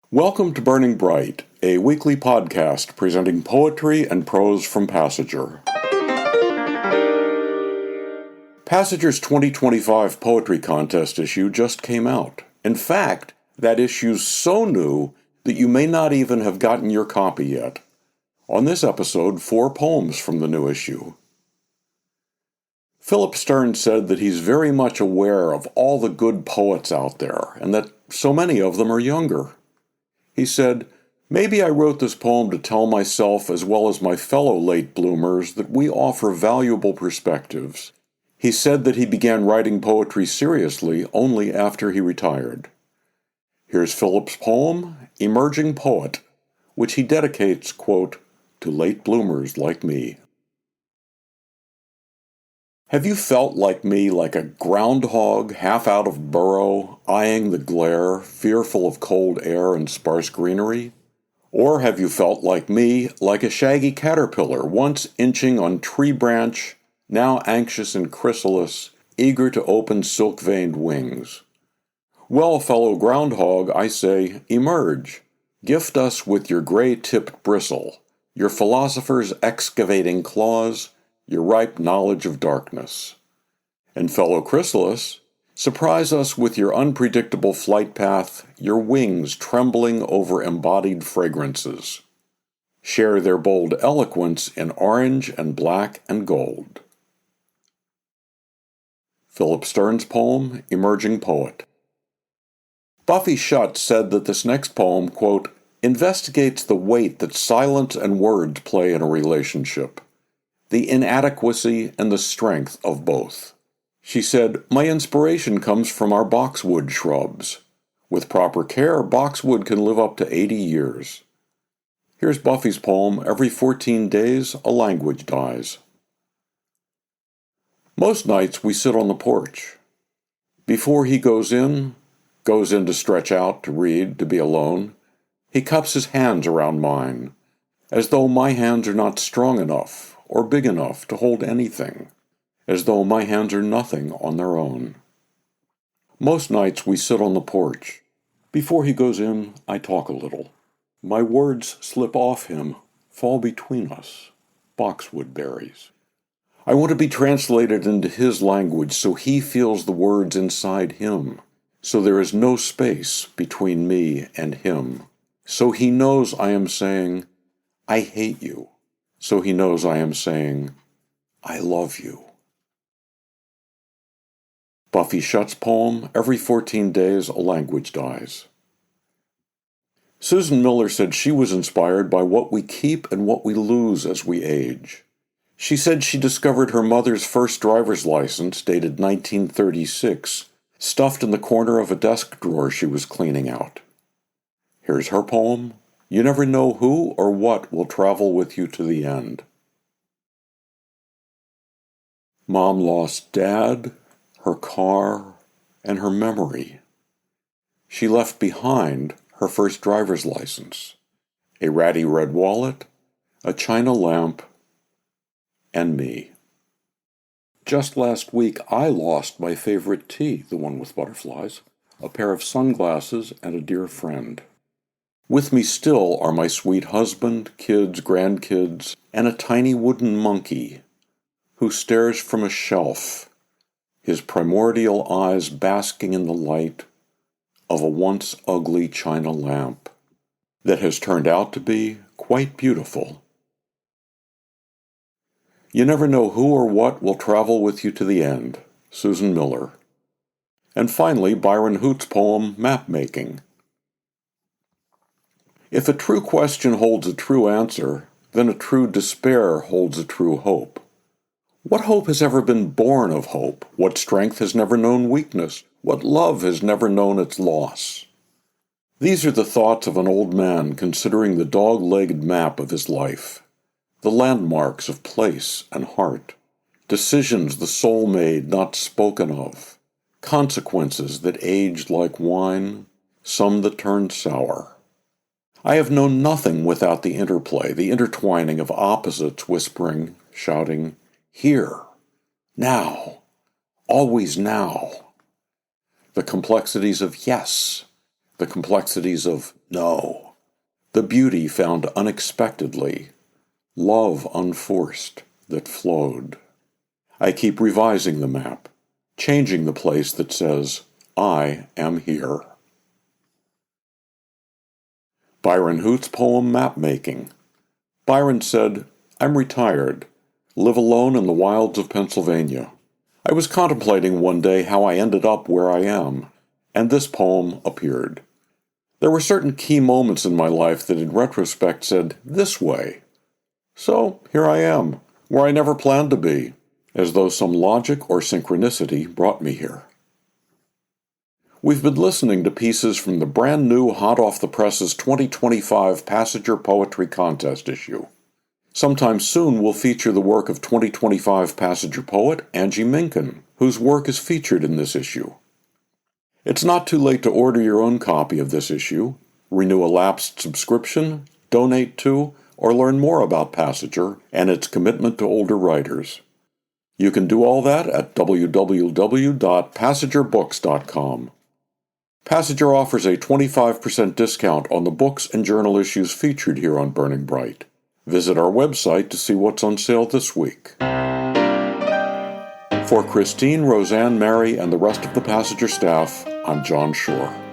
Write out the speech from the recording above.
Welcome to Burning Bright, a weekly podcast presenting poetry and prose from Passager. Passager's 2025 Poetry Contest issue just came out. In fact, that issue's so new that you may not even have gotten your copy yet. On this episode, 4 poems from the new issue. Philip Stearns said that he's very much aware of all the good poets out there, and that so many of them are younger. He said, "Maybe I wrote this poem to tell myself as well as my fellow late bloomers that we offer valuable perspectives." He said that he began writing poetry seriously only after he retired. Here's Philip's poem, Emerging Poet, which he dedicates, quote, to late bloomers like me. Have you felt like me, like a groundhog half out of burrow, eyeing the glare, fearful of cold air and sparse greenery? Or have you felt like me, like a shaggy caterpillar, once inching on tree branch, now anxious and chrysalis, eager to open silk-veined wings? Well, fellow groundhog, I say, emerge. Gift us with your gray-tipped bristle, your philosopher's excavating claws, your ripe knowledge of darkness. And fellow chrysalis, surprise us with your unpredictable flight path, your wings trembling over embodied fragrances. Share their bold eloquence in orange and black and gold. Philip Stearns' poem, Emerging Poet. Buffy Shutt said that this next poem, quote, investigates the weight that silence and words play in a relationship, the inadequacy and the strength of both. She said, "My inspiration comes from our boxwood shrubs. With proper care, boxwood can live up to 80 years. Here's Buffy's poem, Every 14 Days a Language Dies. Most nights we sit on the porch. Before he goes in to stretch out, to read, to be alone, he cups his hands around mine, as though my hands are not strong enough or big enough to hold anything, as though my hands are nothing on their own. Most nights we sit on the porch. Before he goes in, I talk a little. My words slip off him, fall between us, boxwood berries. I want to be translated into his language so he feels the words inside him, so there is no space between me and him, so he knows I am saying, I hate you. So he knows I am saying, I love you. Buffy Shutt's poem, Every 14 Days a Language Dies. Susan Miller said she was inspired by what we keep and what we lose as we age. She said she discovered her mother's first driver's license, dated 1936, stuffed in the corner of a desk drawer she was cleaning out. Here's her poem, You Never Know Who or What Will Travel With You to the End. Mom lost Dad, her car, and her memory. She left behind her first driver's license, a ratty red wallet, a china lamp, and me. Just last week I lost my favorite tea, the one with butterflies, a pair of sunglasses, and a dear friend. With me still are my sweet husband, kids, grandkids, and a tiny wooden monkey who stares from a shelf, his primordial eyes basking in the light of a once ugly china lamp that has turned out to be quite beautiful. You never know who or what will travel with you to the end. Susan Miller. And finally, Byron Hoot's poem, Map Making. If a true question holds a true answer, then a true despair holds a true hope. What hope has ever been born of hope? What strength has never known weakness? What love has never known its loss? These are the thoughts of an old man considering the dog-legged map of his life, the landmarks of place and heart, decisions the soul made not spoken of, consequences that aged like wine, some that turned sour. I have known nothing without the interplay, the intertwining of opposites whispering, shouting, here, now, always now. The complexities of yes, the complexities of no, the beauty found unexpectedly, love unforced that flowed. I keep revising the map, changing the place that says, I am here. Byron Hoot's poem Map-Making. Byron said, I'm retired, live alone in the wilds of Pennsylvania. I was contemplating one day how I ended up where I am, and this poem appeared. There were certain key moments in my life that in retrospect said, this way. So here I am, where I never planned to be, as though some logic or synchronicity brought me here. We've been listening to pieces from the brand new hot off the presses 2025 Passenger Poetry Contest issue. Sometime soon we'll feature the work of 2025 Passenger poet Angie Minkin, whose work is featured in this issue. It's not too late to order your own copy of this issue, renew a lapsed subscription, donate to, or learn more about Passenger and its commitment to older writers. You can do all that at www.passengerbooks.com. Passenger offers a 25% discount on the books and journal issues featured here on Burning Bright. Visit our website to see what's on sale this week. For Christine, Roseanne, Mary, and the rest of the Passenger staff, I'm John Shore.